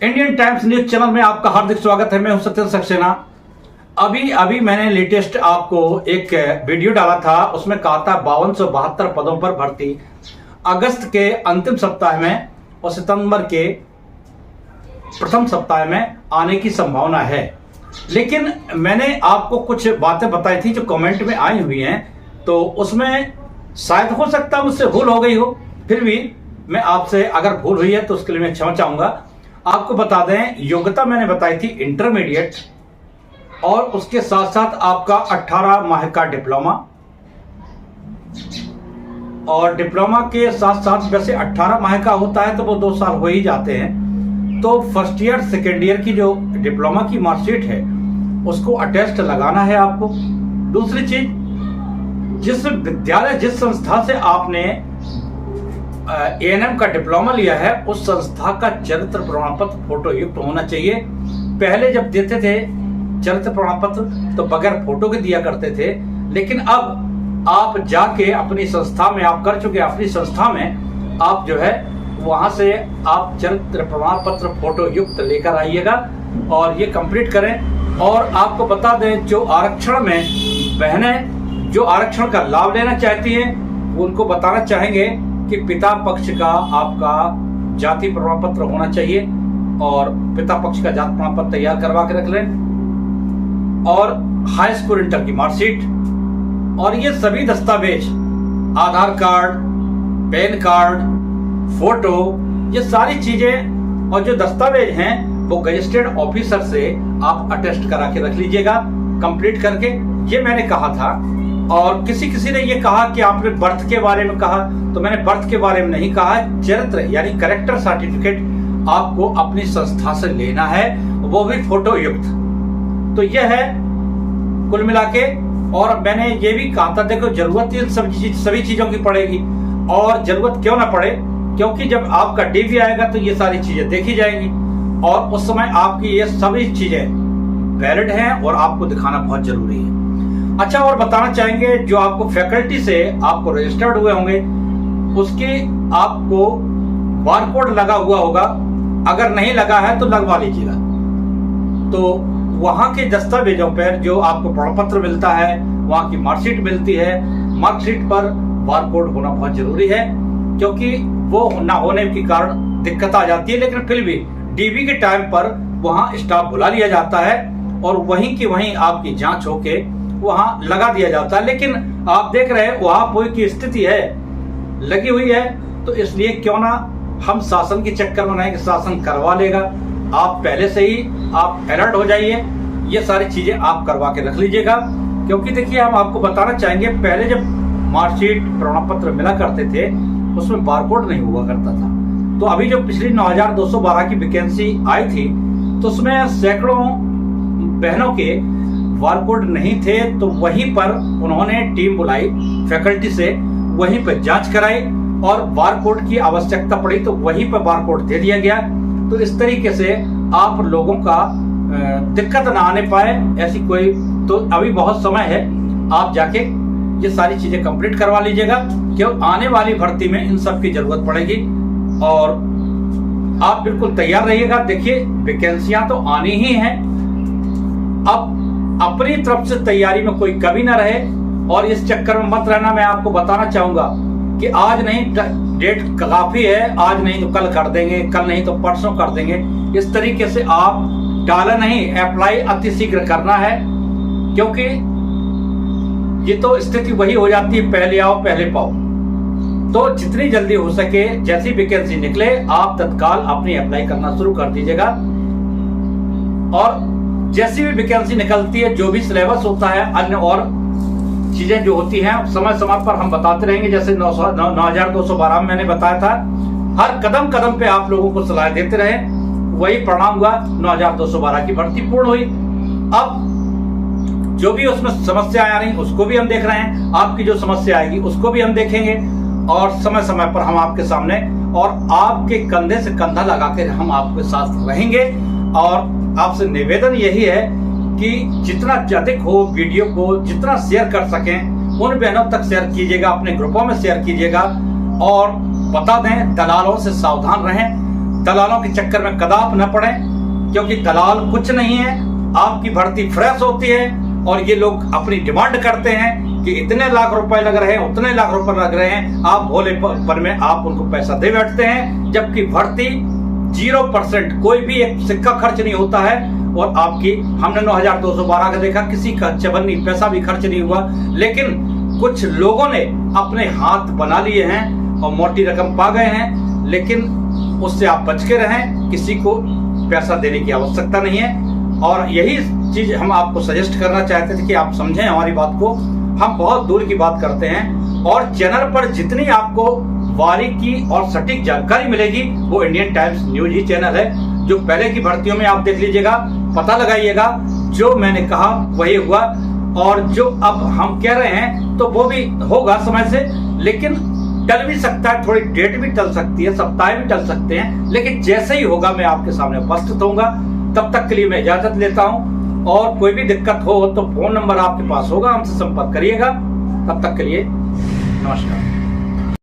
Indian times news channel में आपका हार्दिक स्वागत है। मैं हूं सत्येंद्र सक्सेना। अभी मैंने लेटेस्ट आपको एक वीडियो डाला था, उसमें कहा था 5272 पदों पर भर्ती अगस्त के अंतिम सप्ताह में और सितंबर के प्रथम सप्ताह में आने की संभावना है। लेकिन मैंने आपको कुछ बातें बताई थी जो कमेंट में आई हुई हैं, तो उसमें शायद हो सकता है मुझसे भूल हो गई हो। फिर भी मैं आपसे अगर भूल हुई है तो उसके लिए मैं क्षमा चाहूंगा। आपको बता दें, योग्यता मैंने बताई थी इंटरमीडिएट, और उसके साथ साथ आपका 18 माह का डिप्लोमा, और डिप्लोमा के साथ साथ वैसे 18 माह का होता है तो वो 2 साल हो ही जाते हैं। तो फर्स्ट ईयर सेकेंड ईयर की जो डिप्लोमा की मार्कशीट है उसको अटेस्ट लगाना है आपको। दूसरी चीज, जिस विद्यालय जिस संस्था से आपने एएनएम का डिप्लोमा लिया है उस संस्था का चरित्र प्रमाण पत्र फोटो युक्त होना चाहिए। पहले जब देते थे चरित्र प्रमाण पत्र तो बगैर फोटो के दिया करते थे, लेकिन अब आप जाके अपनी संस्था में आप कर चुके, अपनी संस्था में आप जो है वहां से आप चरित्र प्रमाण पत्र फोटो युक्त लेकर आइएगा और ये कंप्लीट करें। और आपको बता दें, जो आरक्षण में बहनें जो आरक्षण का लाभ लेना चाहती हैं उनको बताना चाहेंगे कि पिता पक्ष का आपका जाति प्रमाण पत्र होना चाहिए और पिता पक्ष का जाति प्रमाण पत्र तैयार करवा के रख लें, और हाई स्कूल इंटर की मार्कशीट, और ये सभी दस्तावेज आधार कार्ड, पैन कार्ड, फोटो, ये सारी चीजें और जो दस्तावेज हैं वो गजेस्टेड ऑफिसर से आप अटेस्ट करा के रख लीजिएगा कंप्लीट करके। ये मैंने कहा था। और किसी ने ये कहा कि आपने बर्थ के बारे में कहा, तो मैंने बर्थ के बारे में नहीं कहा। चरित्र यानी कैरेक्टर सर्टिफिकेट आपको अपनी संस्था से लेना है, वो भी फोटो युक्त। तो यह है कुल मिला के। और मैंने ये भी कहा था, देखो जरूरत इन सभी चीजों की पड़ेगी, और जरूरत क्यों ना पड़े, क्योंकि जब आपका डीवी आएगा तो ये सारी चीजें देखी जाएंगी और उस समय आपकी ये सभी चीजें वैलिड हैं और आपको दिखाना बहुत जरूरी है। अच्छा, और बताना चाहेंगे, जो आपको फैकल्टी से आपको रजिस्टर्ड हुए होंगे उसकी आपको बारकोड लगा हुआ होगा, अगर नहीं लगा है तो लगवा लीजिएगा। तो वहां के दस्तावेजों पर जो आपको प्रमाण पत्र मिलता है, वहां की मार्कशीट मिलती है, मार्कशीट पर बारकोड होना बहुत जरूरी है, क्योंकि वो ना होने के कारण दिक्कत आ जाती है। लेकिन फिर भी डीवी के टाइम पर वहां स्टाफ बुला लिया जाता है और वहीं की वहीं आपकी जांच होके वहां लगा दिया जाता है। लेकिन आप देख रहे हैं वहां कोई की स्थिति है लगी हुई है, तो इसलिए क्यों ना हम शासन के चक्कर में नहीं कि शासन करवा लेगा। आप पहले से ही आप अलर्ट हो जाइए, ये सारी चीजें आप करवा के रख लीजिएगा। क्योंकि देखिए, हम आपको बताना चाहेंगे, पहले जब मार्कशीट प्रमाण पत्र मिला करते थे उसमें बारकोड नहीं हुआ करता था। तो अभी जो पिछली 9212 की वैकेंसी आई थी तो उसमें सैकड़ों बहनों के बारकोड नहीं थे, तो वहीं पर उन्होंने टीम बुलाई फैकल्टी से, वहीं पर जांच कराई और बारकोड की आवश्यकता पड़ी तो वहीं पर बारकोड दे दिया गया। तो इस तरीके से आप लोगों का दिक्कत ना आने पाए ऐसी कोई, तो अभी बहुत समय है, आप जाके ये सारी चीजें कंप्लीट करवा लीजिएगा, क्यों आने वाली भर्ती में इन सब की जरूरत पड़ेगी। और आप बिल्कुल तैयार रहिएगा। देखिए, वैकेंसियां तो आनी ही हैं, अब अपनी तरफ से तैयारी में कोई कमी ना रहे और इस चक्कर में मत रहना। मैं आपको बताना चाहूंगा कि आज नहीं, डेट काफी है, आज नहीं तो कल कर देंगे, कल नहीं तो परसों कर देंगे, इस तरीके से आप डाला नहीं, अप्लाई अतिशीघ्र करना है। क्योंकि ये तो स्थिति वही हो जाती है, पहले आओ पहले पाओ। तो जितनी जल्दी हो सके, जैसी वैकेंसी निकले आप तत्काल अपनी अप्लाई करना शुरू कर दीजिएगा। और जैसी भी वैकेंसी निकलती है, जो भी सिलेबस होता है, अन्य और चीजें जो होती हैं, समय समय पर हम बताते रहेंगे। जैसे 9212 में मैंने बताया था, हर कदम कदम पे आप लोगों को सलाह देते रहे, वही परिणाम हुआ। 9212 की भर्ती पूर्ण हुई। अब जो भी उसमें समस्या आ रही उसको भी हम देख रहे हैं, आपकी जो समस्या आएगी उसको भी हम देखेंगे और समय समय पर हम आपके सामने और आपके कंधे से कंधा लगाकर हम आपके साथ रहेंगे। और आपसे निवेदन यही है कि जितना अधिक हो वीडियो को जितना शेयर कर सकें उन बहनों तक शेयर कीजिएगा, अपने ग्रुपों में शेयर कीजिएगा और बता दें, दलालों से सावधान रहें। दलालों के चक्कर में कदाप न पड़े, क्योंकि दलाल कुछ नहीं है। आपकी भर्ती फ्रेश होती है और ये लोग अपनी डिमांड करते हैं कि इतने लाख रुपए लग रहे हैं, उतने लाख रुपए लग रहे हैं। आप भोलेपन में आप उनको पैसा दे बैठते हैं, जबकि भर्ती 0%, कोई भी एक सिक्का खर्च नहीं होता है। और आपकी हमने 9212 का देखा, किसी का चवन्नी पैसा भी खर्च नहीं हुआ। लेकिन कुछ लोगों ने अपने हाथ बना लिए हैं और मोटी रकम पा गए हैं। लेकिन उससे आप बच के रहें, किसी को पैसा देने की आवश्यकता नहीं है। और यही चीज हम आपको सजेस्ट करना चाहते थे कि आप समझें हमारी बात को। हम बहुत दूर की बात करते हैं और चैनल पर जितनी आपको बारीकी और सटीक जानकारी मिलेगी वो इंडियन टाइम्स न्यूज ही चैनल है। जो पहले की भर्तियों में आप देख लीजिएगा, पता लगाइएगा, जो मैंने कहा वही हुआ। और जो अब हम कह रहे हैं तो वो भी होगा समय से, लेकिन टल भी सकता है, थोड़ी डेट भी टल सकती है, सप्ताह भी टल सकते हैं। लेकिन जैसे ही होगा मैं आपके सामने उपस्थित होऊंगा। तब तक के लिए मैं इजाजत लेता हूं, और कोई भी दिक्कत हो तो फोन नंबर आपके पास होगा, हमसे संपर्क करिएगा। तब तक के लिए नमस्कार।